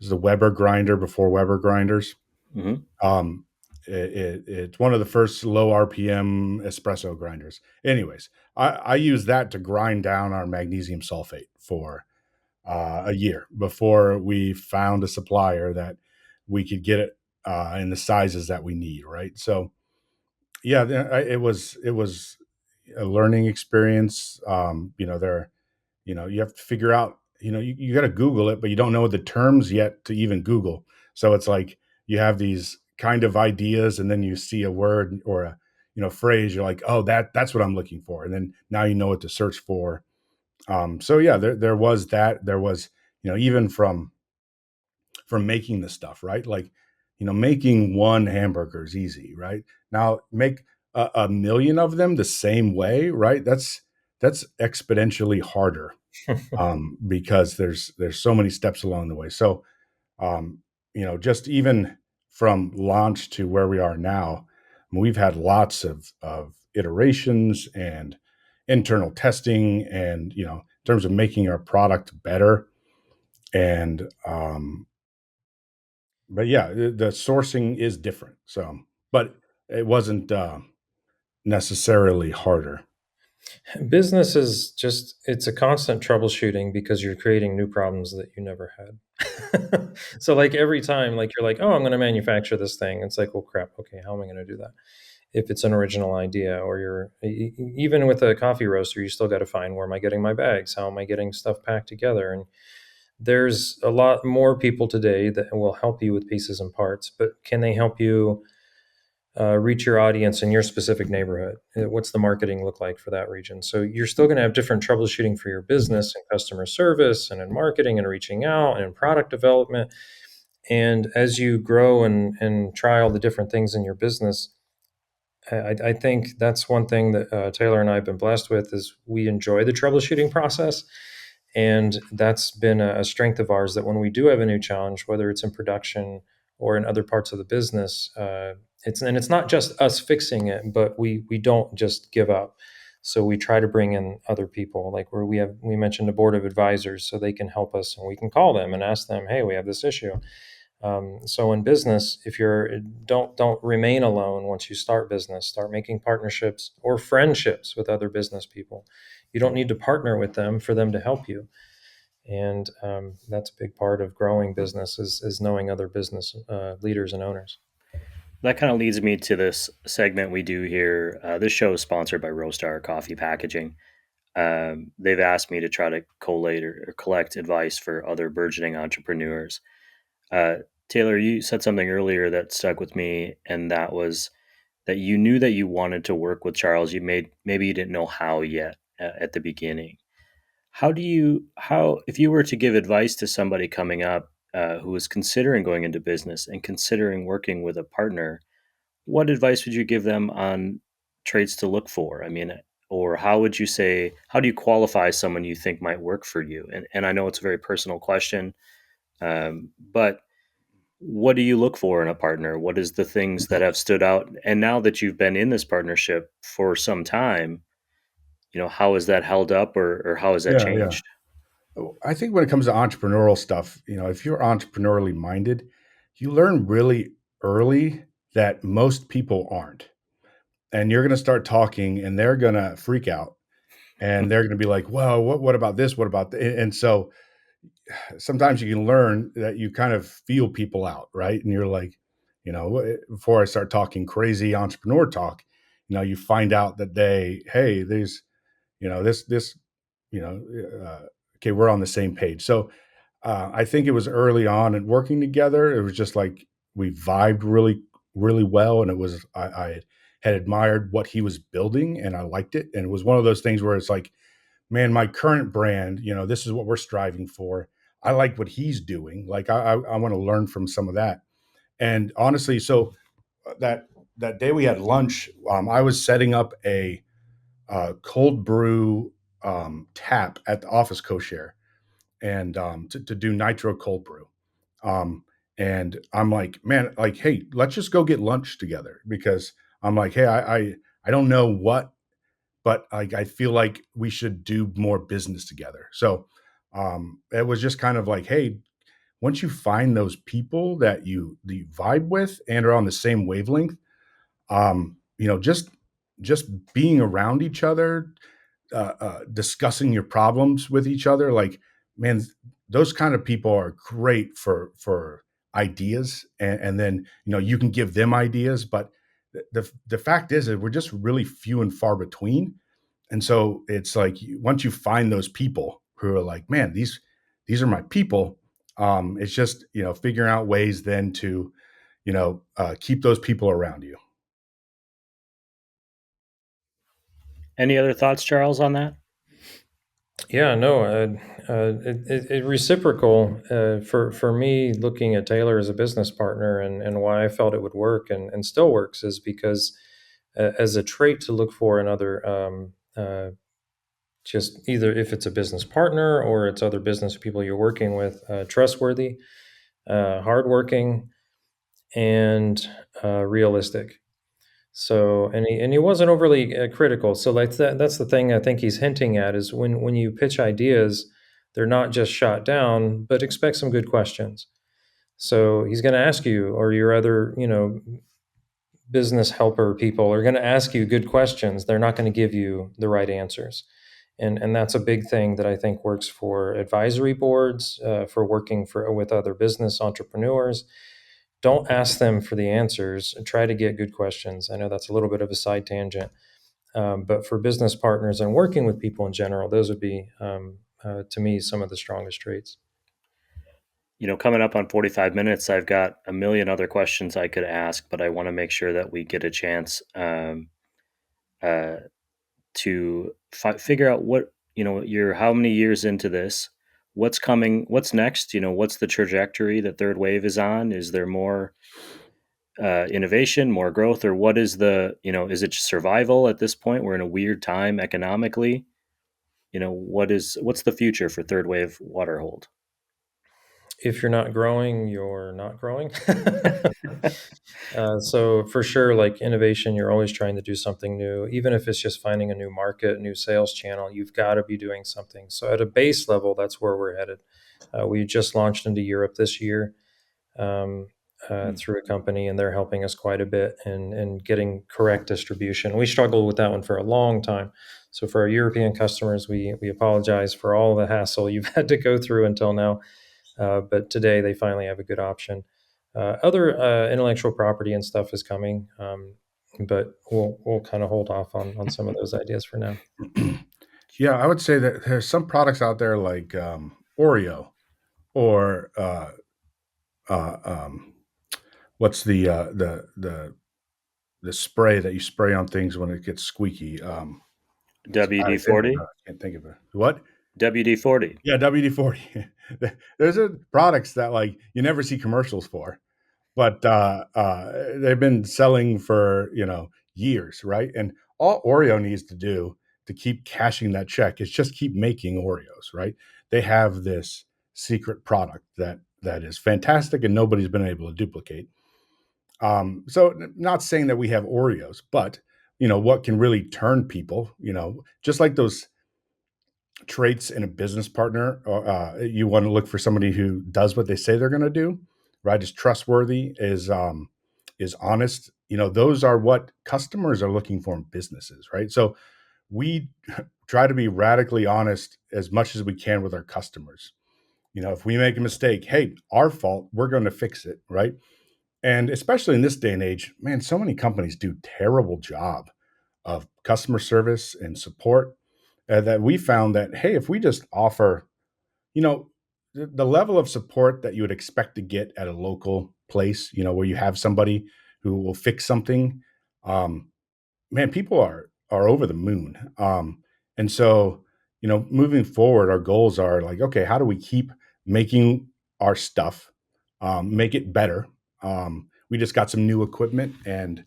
Weber grinder before Weber grinders. Hmm. Um, it's one of the first low RPM espresso grinders. Anyways, I use that to grind down our magnesium sulfate for a year before we found a supplier that we could get it in the sizes that we need. Right. So yeah, it was a learning experience. You have to figure out, you got to Google it, but you don't know the terms yet to even Google. So it's like you have these kind of ideas, and then you see a word or a phrase. You're like, oh, that's what I'm looking for, and then now you know what to search for. So yeah, there was that. There was, even from making the stuff, right? Like, making one hamburger is easy, right? Now make a million of them the same way, right? That's exponentially harder, because there's so many steps along the way. So, just even from launch to where we are now, we've had lots of iterations and internal testing, and in terms of making our product better. And but yeah, the sourcing is different. So, but it wasn't necessarily harder. Business is just, it's a constant troubleshooting because you're creating new problems that you never had. So like every time, like you're like, oh, I'm going to manufacture this thing. It's like, oh crap. Okay. How am I going to do that? If it's an original idea, or even with a coffee roaster, you still got to find, where am I getting my bags? How am I getting stuff packed together? And there's a lot more people today that will help you with pieces and parts, but can they help you reach your audience in your specific neighborhood? What's the marketing look like for that region? So you're still going to have different troubleshooting for your business and customer service and in marketing and reaching out and in product development. And as you grow and try all the different things in your business, I think that's one thing that Taylor and I have been blessed with, is we enjoy the troubleshooting process. And that's been a strength of ours, that when we do have a new challenge, whether it's in production or in other parts of the business, it's not just us fixing it, but we don't just give up. So we try to bring in other people, like where we mentioned a board of advisors, so they can help us, and we can call them and ask them, hey, we have this issue. So in business, if you're don't remain alone. Once you start business, start making partnerships or friendships with other business people. You don't need to partner with them for them to help you. And that's a big part of growing business, is knowing other business leaders and owners. That kind of leads me to this segment we do here. This show is sponsored by Roastar Coffee Packaging. They've asked me to try to collate or collect advice for other burgeoning entrepreneurs. Uh, Taylor, you said something earlier that stuck with me, and that was that you knew that you wanted to work with Charles. Maybe you didn't know how yet at the beginning. How if you were to give advice to somebody coming up who is considering going into business and considering working with a partner, what advice would you give them on traits to look for? I mean, or how do you qualify someone you think might work for you? And I know it's a very personal question, but what do you look for in a partner? What is the things that have stood out? And now that you've been in this partnership for some time, how has that held up, or how has that Yeah, yeah. changed? I think when it comes to entrepreneurial stuff, if you're entrepreneurially minded, you learn really early that most people aren't. And you're going to start talking, and they're going to freak out, and they're going to be like, well, what about this? What about that? And so sometimes you can learn that you kind of feel people out, right? And you're like, before I start talking crazy entrepreneur talk, you find out that hey, there's, this, okay, we're on the same page. So I think it was early on and working together. It was just like we vibed really, really well. And it was, I had admired what he was building and I liked it. And it was one of those things where it's like, man, my current brand, this is what we're striving for. I like what he's doing. Like, I want to learn from some of that. And honestly, so that, that day we had lunch, I was setting up a cold brew tap at the office co-share and to do nitro cold brew. Um, and I'm like, man, like, hey, let's just go get lunch together because I'm like, hey, I don't know what, but like I feel like we should do more business together. So it was just kind of like, hey, once you find those people that you vibe with and are on the same wavelength, just being around each other, discussing your problems with each other, like, man, those kind of people are great for ideas, and then you can give them ideas, but the fact is that we're just really few and far between, and so it's like once you find those people who are like, man, these are my people, it's just figuring out ways then to keep those people around you. Any other thoughts, Charles, on that? Yeah, no, it reciprocal for me. Looking at Taylor as a business partner, and why I felt it would work and still works is because as a trait to look for in other, just either if it's a business partner or it's other business people you're working with, trustworthy, hardworking, and realistic. So, and he wasn't overly critical. So, like that's the thing I think he's hinting at is when you pitch ideas, they're not just shot down, but expect some good questions. So he's going to ask you, or your other, business helper people are going to ask you good questions. They're not going to give you the right answers, and that's a big thing that I think works for advisory boards, for working for with other business entrepreneurs. Don't ask them for the answers. Try to get good questions. I know that's a little bit of a side tangent, but for business partners and working with people in general, those would be, to me, some of the strongest traits. Coming up on 45 minutes, I've got a million other questions I could ask, but I want to make sure that we get a chance uh, to figure out what, you're how many years into this, what's coming, what's next, what's the trajectory that Third Wave is on? Is there more innovation, more growth, or what is is it survival at this point? We're in a weird time economically. What's the future for Third Wave Waterhold? If you're not growing, you're not growing. So for sure, like innovation, you're always trying to do something new, even if it's just finding a new market, new sales channel. You've got to be doing something. So at a base level, that's where we're headed. We just launched into Europe this year, through a company, and they're helping us quite a bit in getting correct distribution. We struggled with that one for a long time. So for our European customers, we apologize for all the hassle you've had to go through until now. But today they finally have a good option. Other intellectual property and stuff is coming, but we'll kind of hold off on some of those ideas for now. Yeah, I would say that there's some products out there like Oreo or uh, um, what's the spray that you spray on things when it gets squeaky. WD-40. I can't think of it. What? WD-40. Yeah, WD-40. Those are products that like you never see commercials for, but they've been selling for years, right? And all Oreo needs to do to keep cashing that check is just keep making Oreos, right? They have this secret product that is fantastic and nobody's been able to duplicate. So not saying that we have Oreos, but what can really turn people, just like those traits in a business partner, you want to look for somebody who does what they say they're going to do, right? Is trustworthy, is honest. Those are what customers are looking for in businesses, right? So we try to be radically honest as much as we can with our customers. If we make a mistake, hey, our fault, we're going to fix it, right? And especially in this day and age, man, so many companies do terrible job of customer service and support, that we found that, hey, if we just offer, you know, the level of support that you would expect to get at a local place, where you have somebody who will fix something. Um, Man, people are over the moon. And so, moving forward, our goals are like, okay, how do we keep making our stuff, make it better? We just got some new equipment, and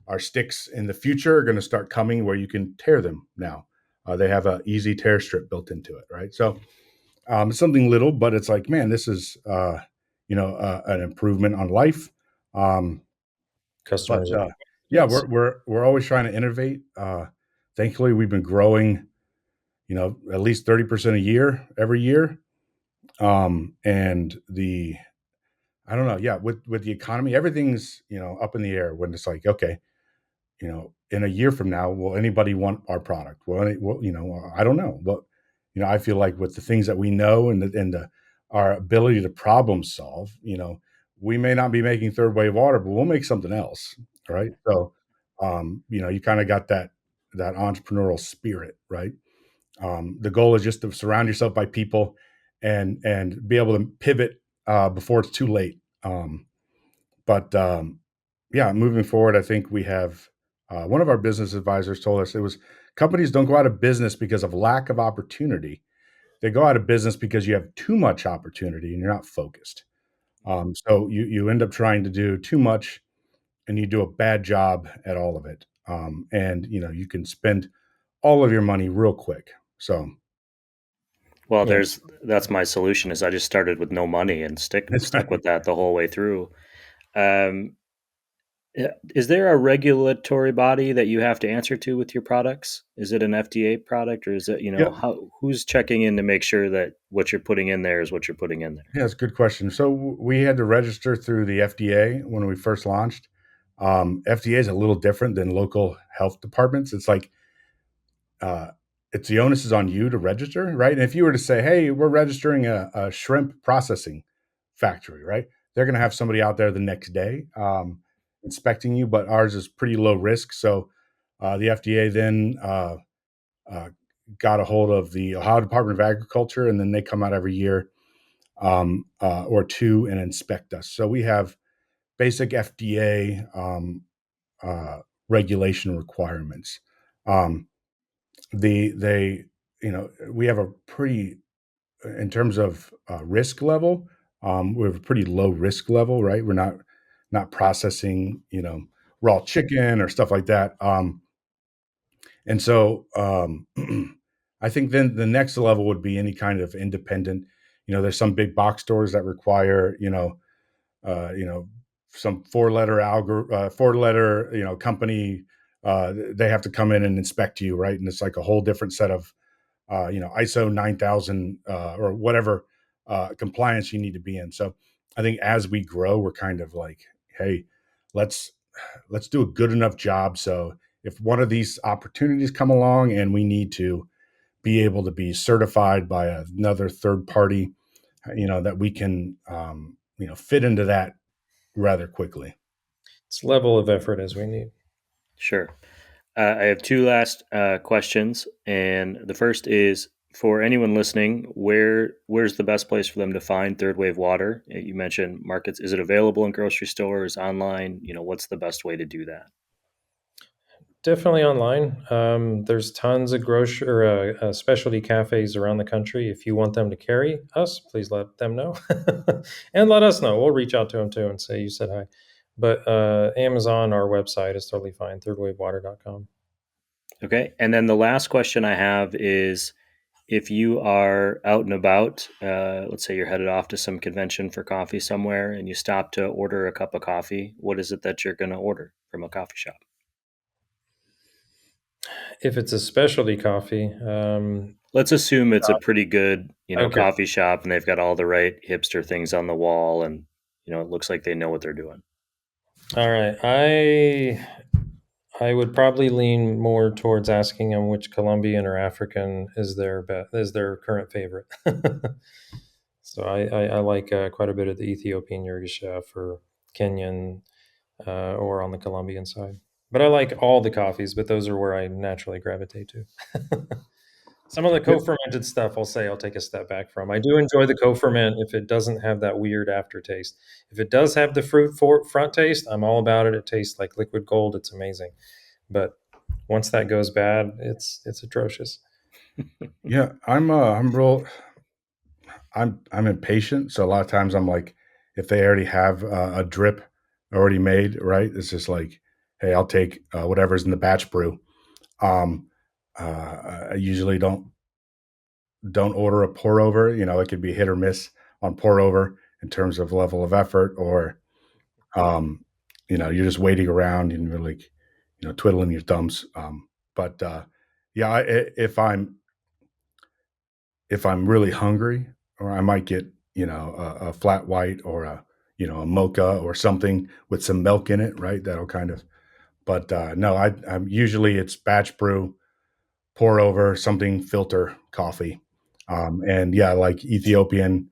our sticks in the future are going to start coming where you can tear them now. They have an easy tear strip built into it, right? So it's something little, but it's like, man, this is an improvement on life. Um, but Customers are yeah, yes. we're always trying to innovate. Thankfully, we've been growing, at least 30% a year every year. And the I don't know, yeah, with the economy, everything's up in the air when it's like, okay, in a year from now, will anybody want our product? I don't know, but I feel like with the things that we know and our ability to problem solve, we may not be making third wave water, but we'll make something else, right? So, you kind of got that entrepreneurial spirit, right? The goal is just to surround yourself by people and be able to pivot before it's too late. But yeah, moving forward, I think we have one of our business advisors told us it was companies don't go out of business because of lack of opportunity. They go out of business because you have too much opportunity and you're not focused. So you end up trying to do too much and you do a bad job at all of it. And you can spend all of your money real quick. So Well, Yeah. that's my solution is I just started with no money and that's stuck right. with that the whole way through. Um, is there a regulatory body that you have to answer to with your products? Is it an FDA product, or is it, Yep. who's checking in to make sure that what you're putting in there is what you're putting in there? Yeah, that's a good question. So we had to register through the FDA when we first launched. FDA is a little different than local health departments. It's like uh, it's the onus is on you to register, right? And if you were to say, "Hey, we're registering a shrimp processing factory," right? They're going to have somebody out there the next day inspecting you, but ours is pretty low risk. So the FDA then uh, got a hold of the Ohio Department of Agriculture, and then they come out every year or two and inspect us. So we have basic FDA uh, regulation requirements. Um, they we have a pretty in terms of risk level. We have a pretty low risk level, right? We're not processing raw chicken or stuff like that. And so I think then the next level would be any kind of independent. There's some big box stores that require uh, you know, some four letter, company. They have to come in and inspect you, right? And it's like a whole different set of, ISO 9000 or whatever compliance you need to be in. So I think as we grow, we're kind of like, hey, let's let's do a good enough job. So if one of these opportunities come along and we need to be able to be certified by another third party, that we can, fit into that rather quickly. It's level of effort as we need. Sure. I have two last questions, and the first is for anyone listening: where's the best place for them to find third wave water? You mentioned markets. Is it available in grocery stores, online? What's the best way to do that? Definitely online. There's tons of grocery or specialty cafes around the country. If you want them to carry us, please let them know, and let us know. We'll reach out to them too and say you said hi. But Amazon, our website is totally fine. Thirdwavewater.com. Okay, and then the last question I have is: if you are out and about, let's say you're headed off to some convention for coffee somewhere, and you stop to order a cup of coffee, what is it that you're going to order from a coffee shop? If it's a specialty coffee, Let's assume it's a pretty good, okay. coffee shop, and they've got all the right hipster things on the wall, and it looks like they know what they're doing. All right. I would probably lean more towards asking them which Colombian or African is their current favorite. So I like quite a bit of the Ethiopian Yirgacheffe or Kenyan or on the Colombian side. But I like all the coffees, but those are where I naturally gravitate to. Some of the co-fermented stuff I'll take a step back from. I do enjoy the co-ferment if it doesn't have that weird aftertaste. If it does have the front taste, I'm all about it. It tastes like liquid gold. It's amazing. But once that goes bad, it's atrocious. Yeah, I'm impatient, so a lot of times I'm like, if they already have a drip already made, right? It's just like, hey, I'll take whatever's in the batch brew. I usually don't order a pour over. It could be hit or miss on pour over in terms of level of effort, or you're just waiting around and you're like, twiddling your thumbs. But yeah, if I'm really hungry, or I might get a flat white, or a mocha or something with some milk in it, right? That'll kind of. But no, I'm usually it's batch brew, pour over, something filter coffee, and yeah, like Ethiopian,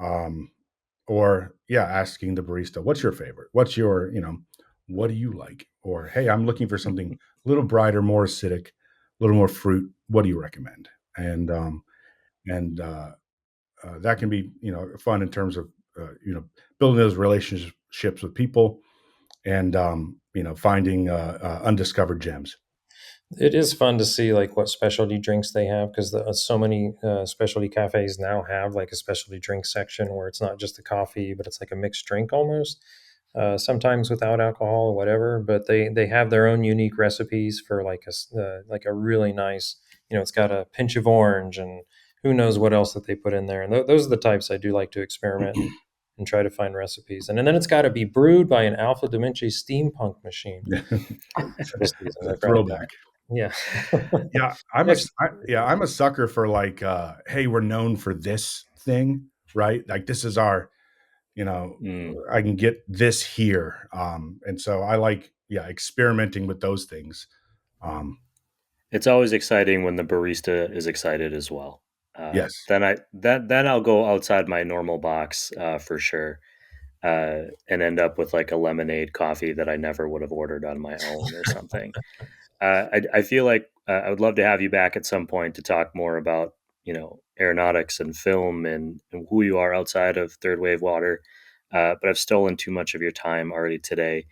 um, or yeah, asking the barista, what's your favorite? What's your what do you like? Or hey, I'm looking for something a little brighter, more acidic, a little more fruit. What do you recommend? And that can be fun in terms of building those relationships with people, and finding undiscovered gems. It is fun to see like what specialty drinks they have, because so many specialty cafes now have like a specialty drink section where it's not just the coffee, but it's like a mixed drink almost. Sometimes without alcohol or whatever, but they have their own unique recipes for like a really nice, it's got a pinch of orange and who knows what else that they put in there. And those are the types I do like to experiment and try to find recipes. And then it's got to be brewed by an Alpha Dimenci steampunk machine. A throwback. Yeah. Yeah, I'm a sucker for like, hey, we're known for this thing, right? Like this is our, I can get this here, and so I like, experimenting with those things. It's always exciting when the barista is excited as well. Yes. Then I'll go outside my normal box for sure, and end up with like a lemonade coffee that I never would have ordered on my own or something. I feel like I would love to have you back at some point to talk more about aeronautics and film and who you are outside of Third Wave Water. But I've stolen too much of your time already today.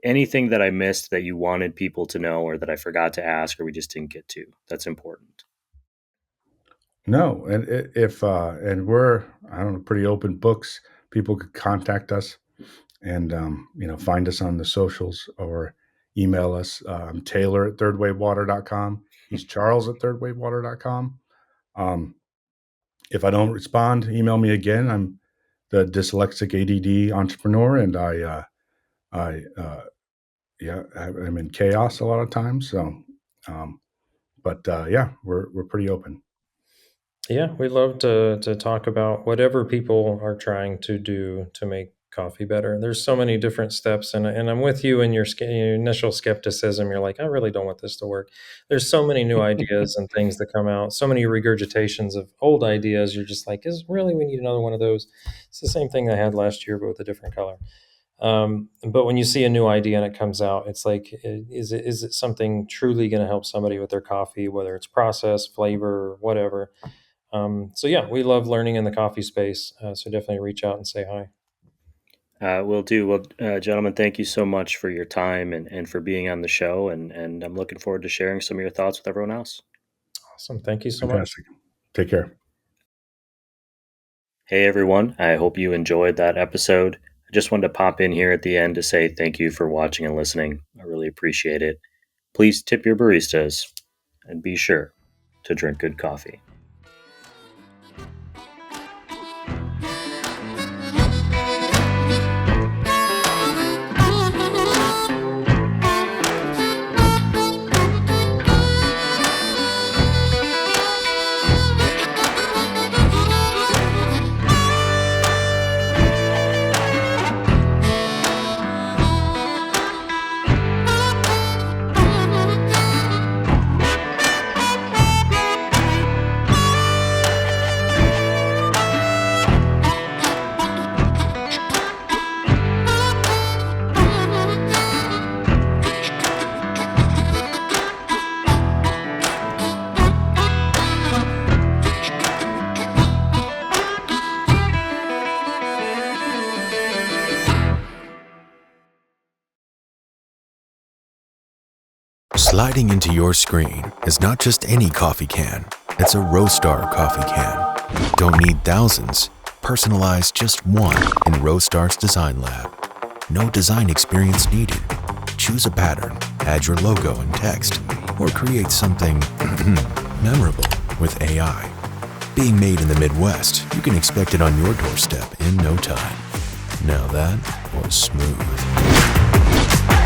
Anything that I missed that you wanted people to know, or that I forgot to ask, or we just didn't get to, that's important. No, and if and we're, I don't know, pretty open books. People could contact us, and find us on the socials, or email us. Taylor at thirdwavewater.com. He's Charles at thirdwavewater.com. If I don't respond, email me again. I'm the dyslexic ADD entrepreneur, and I'm in chaos a lot of times. So, but we're pretty open. Yeah, we love to talk about whatever people are trying to do to make coffee better. There's so many different steps, and I'm with you in your initial skepticism. You're like, I really don't want this to work. There's so many new ideas and things that come out, so many regurgitations of old ideas. You're just like, is really we need another one of those? It's the same thing I had last year, but with a different color. But when you see a new idea and it comes out, it's like, is it something truly going to help somebody with their coffee, whether it's process, flavor, whatever. So yeah, we love learning in the coffee space. So definitely reach out and say hi. Will do. Well, gentlemen, thank you so much for your time and for being on the show. And I'm looking forward to sharing some of your thoughts with everyone else. Awesome. Thank you so Fantastic. much. Take care. Hey, everyone. I hope you enjoyed that episode. I just wanted to pop in here at the end to say thank you for watching and listening. I really appreciate it. Please tip your baristas, and be sure to drink good coffee. Sliding into your screen is not just any coffee can, it's a Roastar coffee can. Don't need thousands, personalize just one in Roastar's Design Lab. No design experience needed. Choose a pattern, add your logo and text, or create something memorable with AI. Being made in the Midwest, you can expect it on your doorstep in no time. Now that was smooth.